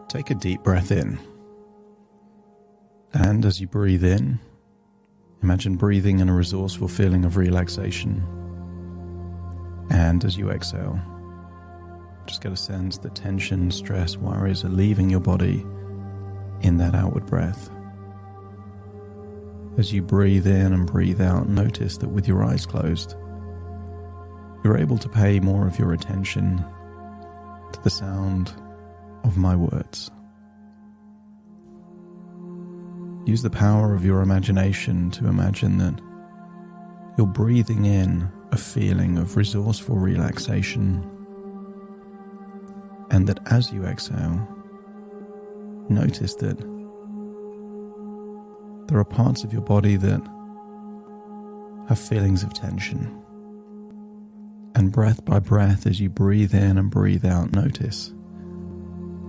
Take a deep breath in. And as you breathe in, imagine breathing in a resourceful feeling of relaxation. And as you exhale, just get a sense that tension, stress, worries are leaving your body in that outward breath. As you breathe in and breathe out, notice that with your eyes closed, you're able to pay more of your attention to the sound of my words. Use the power of your imagination to imagine that you're breathing in a feeling of resourceful relaxation, and that as you exhale, notice that there are parts of your body that have feelings of tension. And breath by breath, as you breathe in and breathe out, notice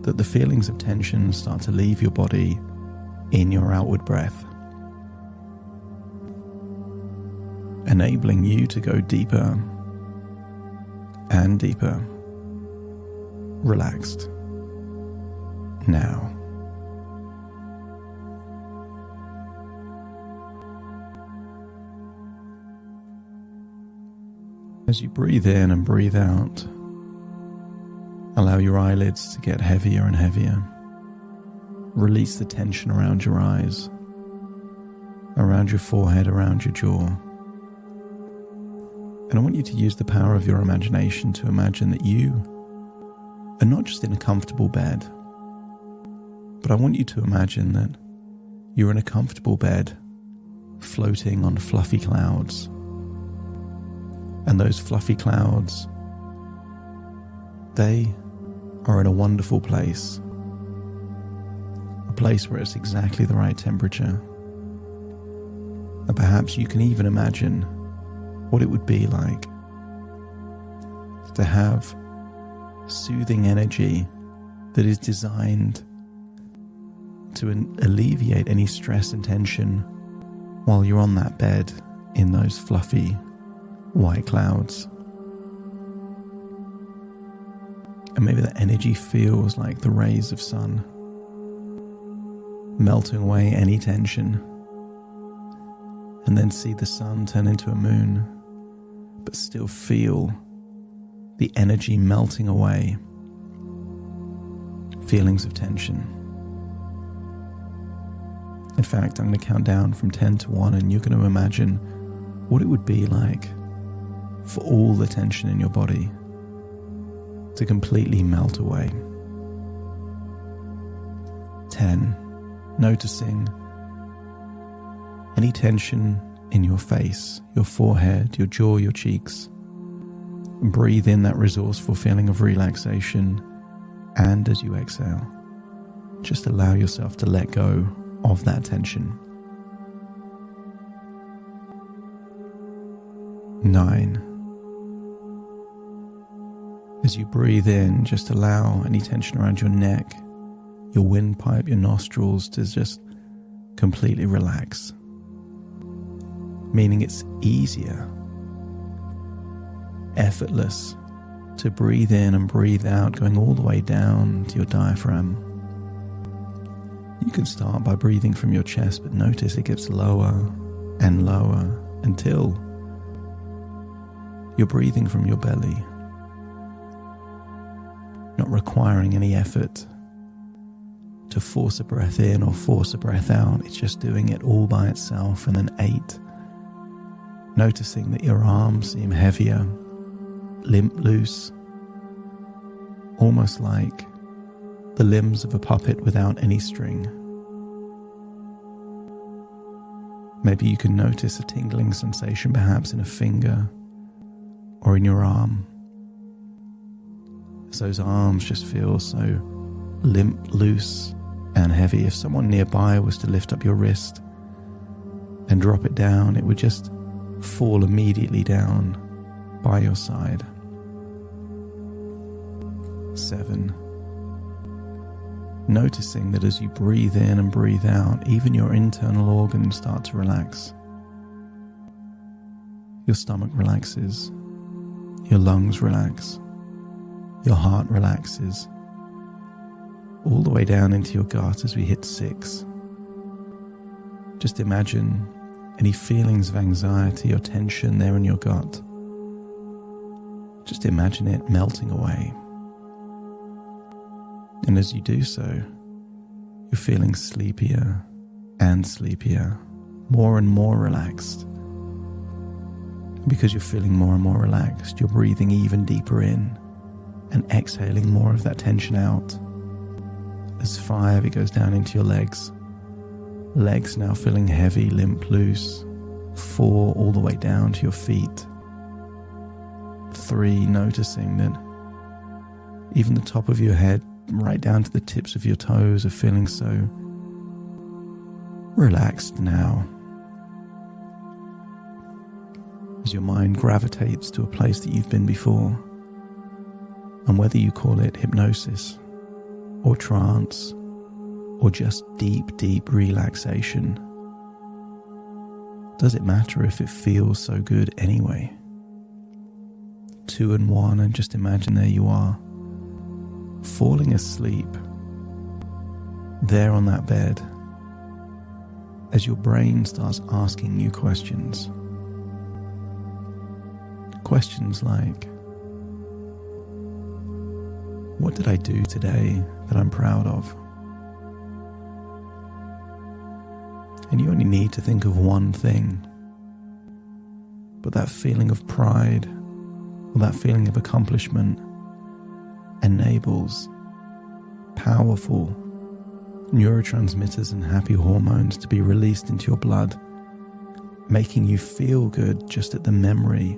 that the feelings of tension start to leave your body in your outward breath, enabling you to go deeper and deeper, relaxed now. As you breathe in and breathe out, allow your eyelids to get heavier and heavier. Release the tension around your eyes, around your forehead, around your jaw. And I want you to use the power of your imagination to imagine that you are not just in a comfortable bed, but I want you to imagine that you're in a comfortable bed floating on fluffy clouds. And those fluffy clouds, they are in a wonderful place. A place where it's exactly the right temperature. And perhaps you can even imagine what it would be like to have soothing energy that is designed to alleviate any stress and tension while you're on that bed in those fluffy white clouds. And maybe that energy feels like the rays of sun, melting away any tension, and then see the sun turn into a moon, but still feel the energy melting away feelings of tension. In fact, I'm going to count down from 10 to 1, and you're going to imagine what it would be like for all the tension in your body to completely melt away. 10. Noticing any tension in your face, your forehead, your jaw, your cheeks. Breathe in that resourceful feeling of relaxation, and as you exhale, just allow yourself to let go of that tension. 9. As you breathe in, just allow any tension around your neck, your windpipe, your nostrils to just completely relax. Meaning it's easier, effortless to breathe in and breathe out, going all the way down to your diaphragm. You can start by breathing from your chest, but notice it gets lower and lower until you're breathing from your belly, not requiring any effort to force a breath in or force a breath out. It's just doing it all by itself. And then 8, noticing that your arms seem heavier, limp, loose, almost like the limbs of a puppet without any string. Maybe you can notice a tingling sensation perhaps in a finger or in your arm. As those arms just feel so limp, loose and heavy. If someone nearby was to lift up your wrist and drop it down, it would just fall immediately down by your side. 7. Noticing that as you breathe in and breathe out, even your internal organs start to relax. Your stomach relaxes, your lungs relax, Your heart relaxes all the way down into your gut as we hit 6. Just imagine any feelings of anxiety or tension there in your gut. Just imagine it melting away. And as you do so, you're feeling sleepier and sleepier, more and more relaxed. Because you're feeling more and more relaxed, you're breathing even deeper in and exhaling more of that tension out. As 5, it goes down into your legs. Legs now feeling heavy, limp, loose. 4, all the way down to your feet. 3, noticing that even the top of your head, right down to the tips of your toes, are feeling so relaxed now. As your mind gravitates to a place that you've been before, and whether you call it hypnosis or trance or just deep, deep relaxation, does it matter if it feels so good anyway? 2 and 1, and just imagine there you are, falling asleep there on that bed as your brain starts asking you questions. Questions like, what did I do today that I'm proud of? And you only need to think of one thing, but that feeling of pride or that feeling of accomplishment enables powerful neurotransmitters and happy hormones to be released into your blood, making you feel good just at the memory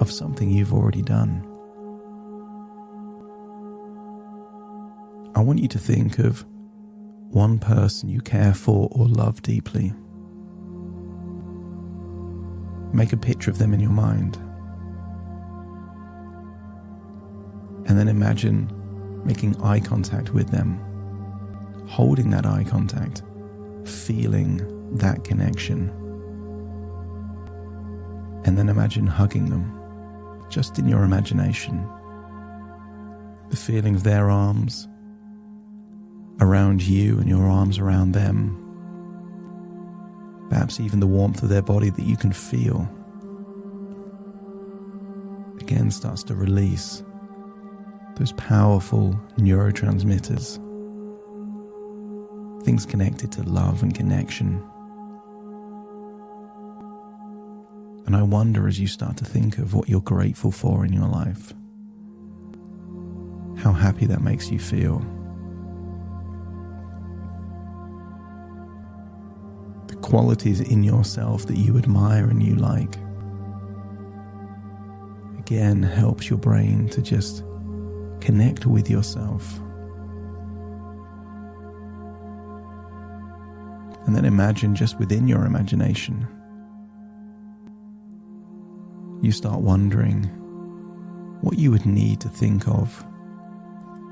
of something you've already done. I want you to think of one person you care for or love deeply. Make a picture of them in your mind. And then imagine making eye contact with them, holding that eye contact, feeling that connection. And then imagine hugging them, just in your imagination. The feeling of their arms around you and your arms around them. Perhaps even the warmth of their body that you can feel. Again, starts to release those powerful neurotransmitters. Things connected to love and connection. And I wonder, as you start to think of what you're grateful for in your life, how happy that makes you feel. The qualities in yourself that you admire and you like, again, helps your brain to just connect with yourself. And then imagine, just within your imagination, you start wondering what you would need to think of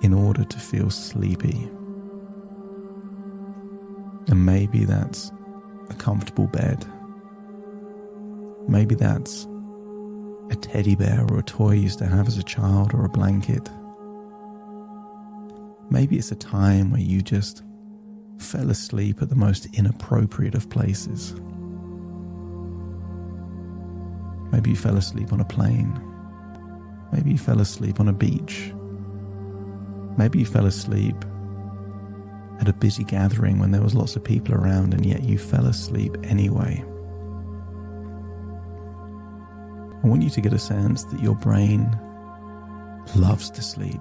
in order to feel sleepy. And maybe that's a comfortable bed. Maybe that's a teddy bear or a toy you used to have as a child, or a blanket. Maybe it's a time where you just fell asleep at the most inappropriate of places. Maybe you fell asleep on a plane. Maybe you fell asleep on a beach. Maybe you fell asleep at a busy gathering when there was lots of people around, and yet you fell asleep anyway. I want you to get a sense that your brain loves to sleep.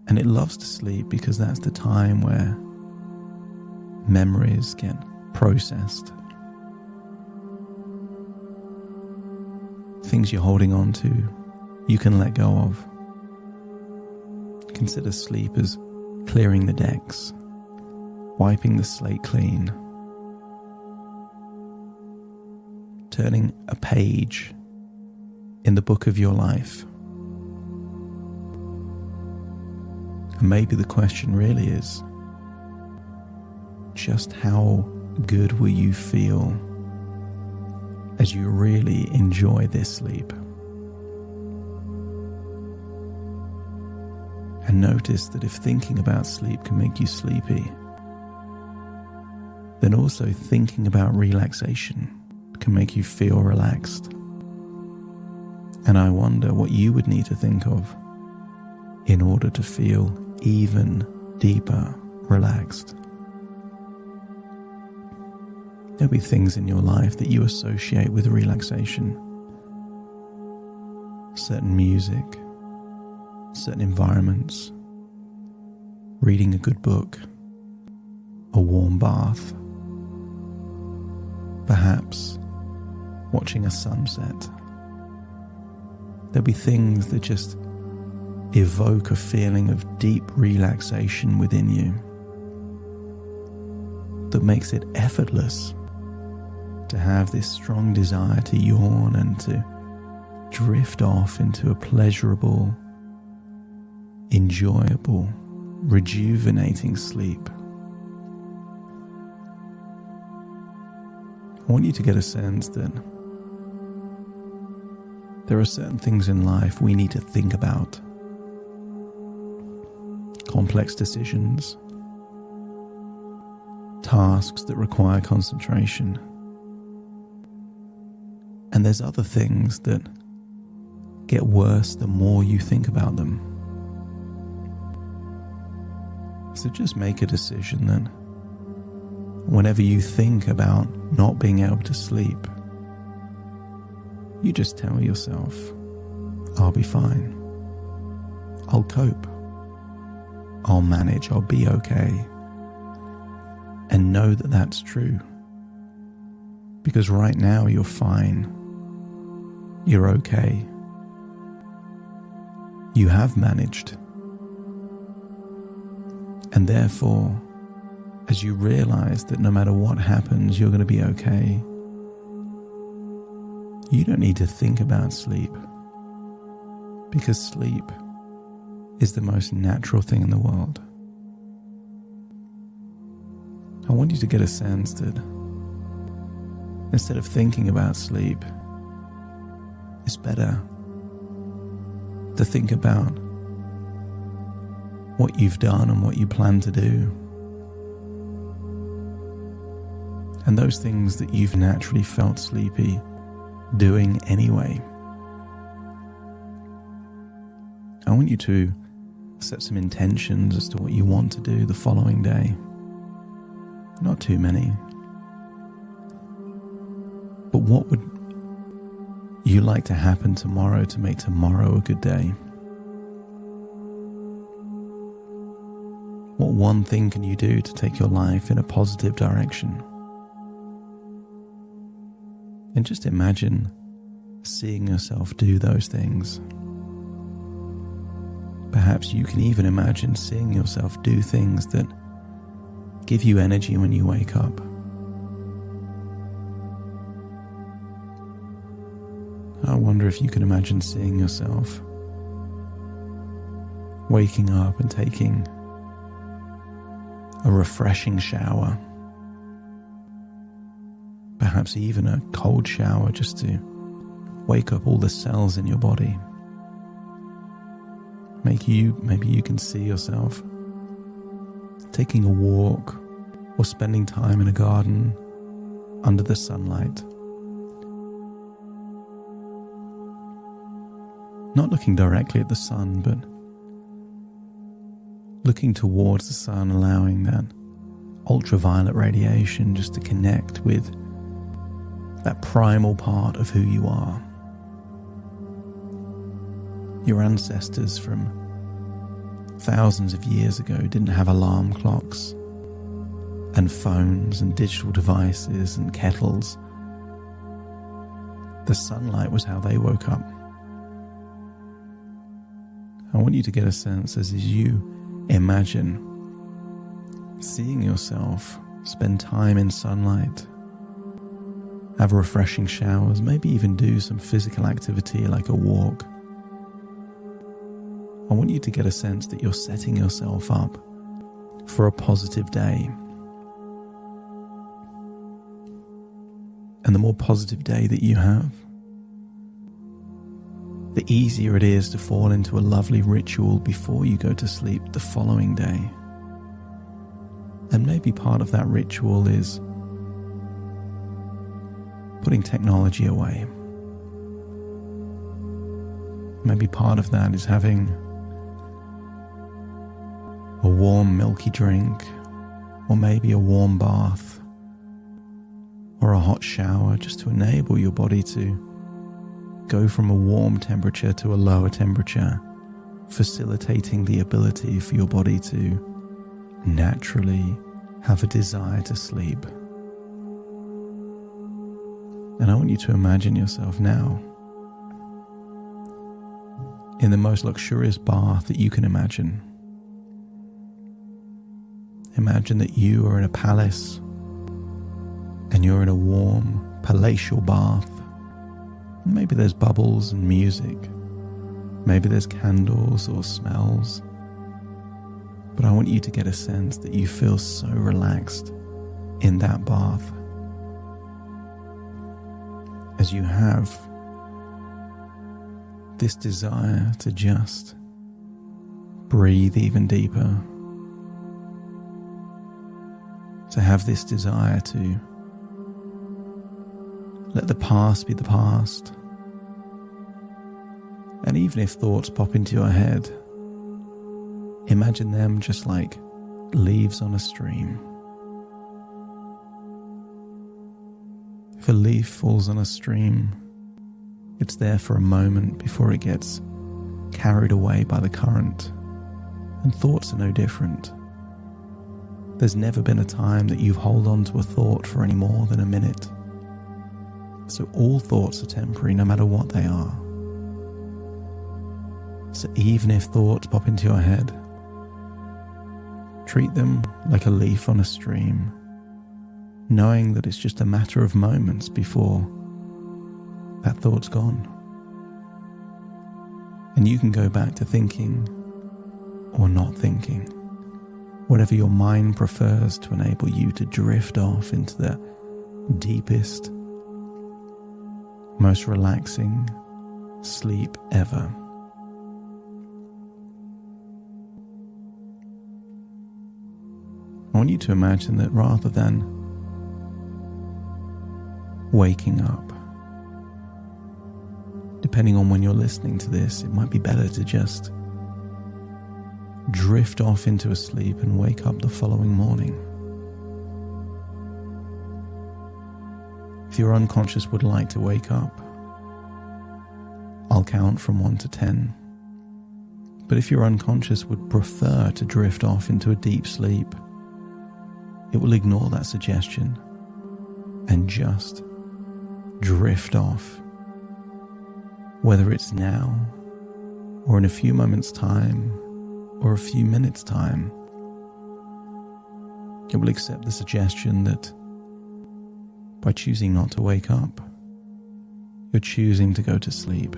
And it loves to sleep because that's the time where memories get processed. Things you're holding on to, you can let go of. Consider sleep as clearing the decks, wiping the slate clean, turning a page in the book of your life. And maybe the question really is, just how good will you feel as you really enjoy this sleep? And notice that if thinking about sleep can make you sleepy, then also thinking about relaxation can make you feel relaxed. And I wonder what you would need to think of in order to feel even deeper relaxed. There'll be things in your life that you associate with relaxation. Certain music, certain environments, reading a good book, a warm bath, perhaps watching a sunset. There'll be things that just evoke a feeling of deep relaxation within you that makes it effortless to have this strong desire to yawn and to drift off into a pleasurable, enjoyable, rejuvenating sleep. I want you to get a sense that there are certain things in life we need to think about. Complex decisions, tasks that require concentration. And there's other things that get worse the more you think about them. So just make a decision that whenever you think about not being able to sleep, you just tell yourself, I'll be fine. I'll cope. I'll manage. I'll be okay. And know that that's true. Because right now you're fine. You're okay. You have managed. And therefore, as you realize that no matter what happens, you're going to be okay, you don't need to think about sleep, because sleep is the most natural thing in the world. I want you to get a sense that instead of thinking about sleep, it's better to think about what you've done and what you plan to do. And those things that you've naturally felt sleepy doing anyway. I want you to set some intentions as to what you want to do the following day. Not too many. But what would you like to happen tomorrow to make tomorrow a good day? What one thing can you do to take your life in a positive direction? And just imagine seeing yourself do those things. Perhaps you can even imagine seeing yourself do things that give you energy when you wake up. I wonder if you can imagine seeing yourself waking up and taking a refreshing shower. Perhaps even a cold shower just to wake up all the cells in your body. Maybe you can see yourself taking a walk or spending time in a garden under the sunlight. Not looking directly at the sun, but looking towards the sun, allowing that ultraviolet radiation just to connect with that primal part of who you are. Your ancestors from thousands of years ago didn't have alarm clocks and phones and digital devices and kettles. The sunlight was how they woke up. I want you to get a sense as you imagine seeing yourself spend time in sunlight, have refreshing showers, maybe even do some physical activity like a walk. I want you to get a sense that you're setting yourself up for a positive day. And the more positive day that you have, the easier it is to fall into a lovely ritual before you go to sleep the following day. And maybe part of that ritual is putting technology away. Maybe part of that is having a warm milky drink, or maybe a warm bath, or a hot shower, just to enable your body to go from a warm temperature to a lower temperature, facilitating the ability for your body to naturally have a desire to sleep. And I want you to imagine yourself now in the most luxurious bath that you can imagine. Imagine that you are in a palace and you're in a warm, palatial bath. Maybe there's bubbles and music. Maybe there's candles or smells. But I want you to get a sense that you feel so relaxed in that bath as you have this desire to just breathe even deeper, to have this desire to let the past be the past. And even if thoughts pop into your head, imagine them just like leaves on a stream. If a leaf falls on a stream, it's there for a moment before it gets carried away by the current, and thoughts are no different. There's never been a time that you've held on to a thought for any more than a minute. So all thoughts are temporary, no matter what they are. So even if thoughts pop into your head, treat them like a leaf on a stream, knowing that it's just a matter of moments before that thought's gone. And you can go back to thinking or not thinking, whatever your mind prefers to enable you to drift off into the deepest, most relaxing sleep ever. I want you to imagine that rather than waking up, depending on when you're listening to this, it might be better to just drift off into a sleep and wake up the following morning. If your unconscious would like to wake up, I'll count from 1 to 10. But if your unconscious would prefer to drift off into a deep sleep, it will ignore that suggestion and just drift off. Whether it's now, or in a few moments' time, or a few minutes' time, it will accept the suggestion that by choosing not to wake up, you're choosing to go to sleep.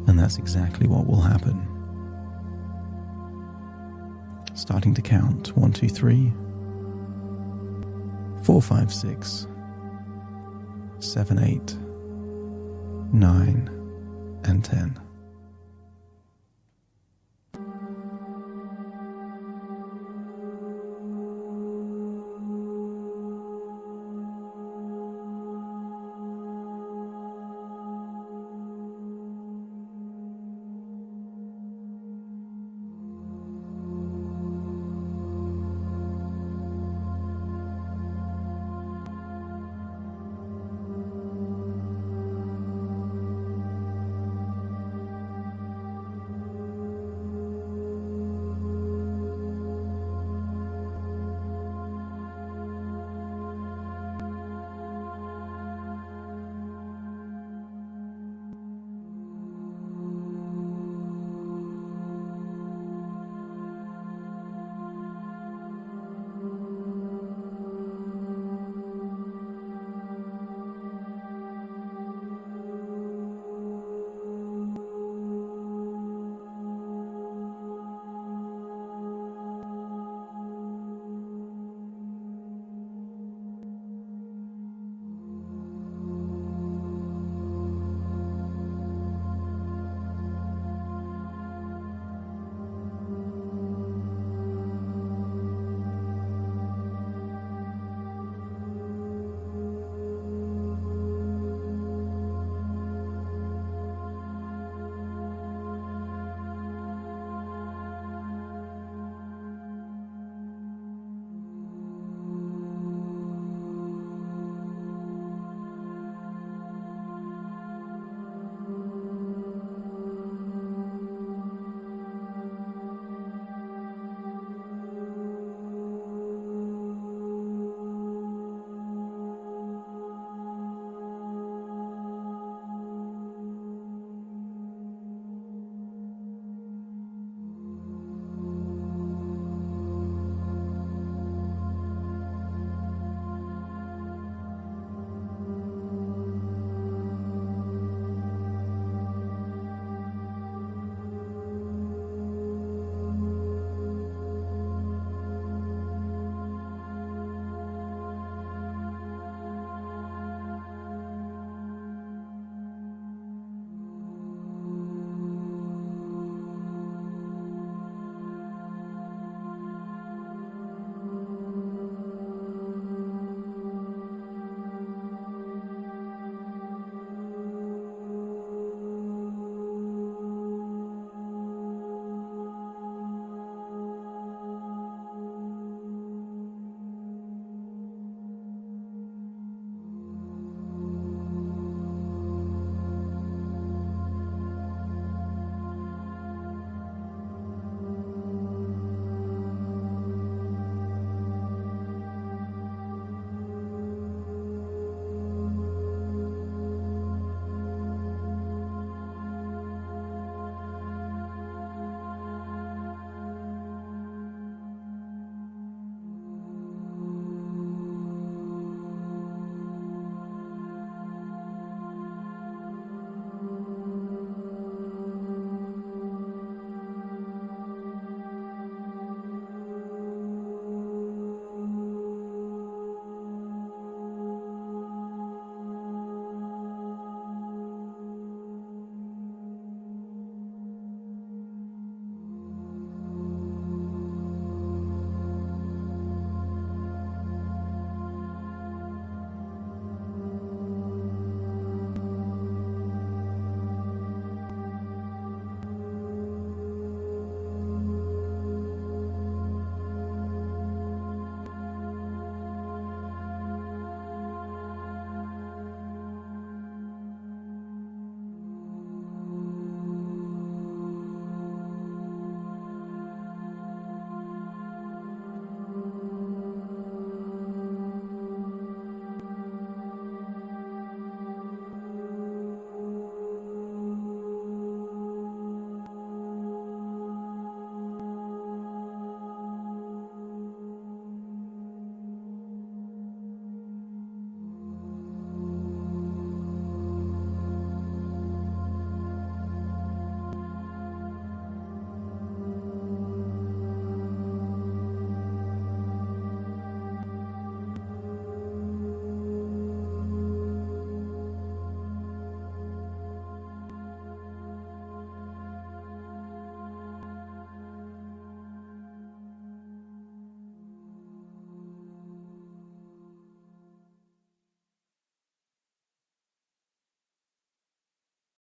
And that's exactly what will happen. Starting to count 1, 2, 3, 4, 5, 6, 7, 8, 9, and 10.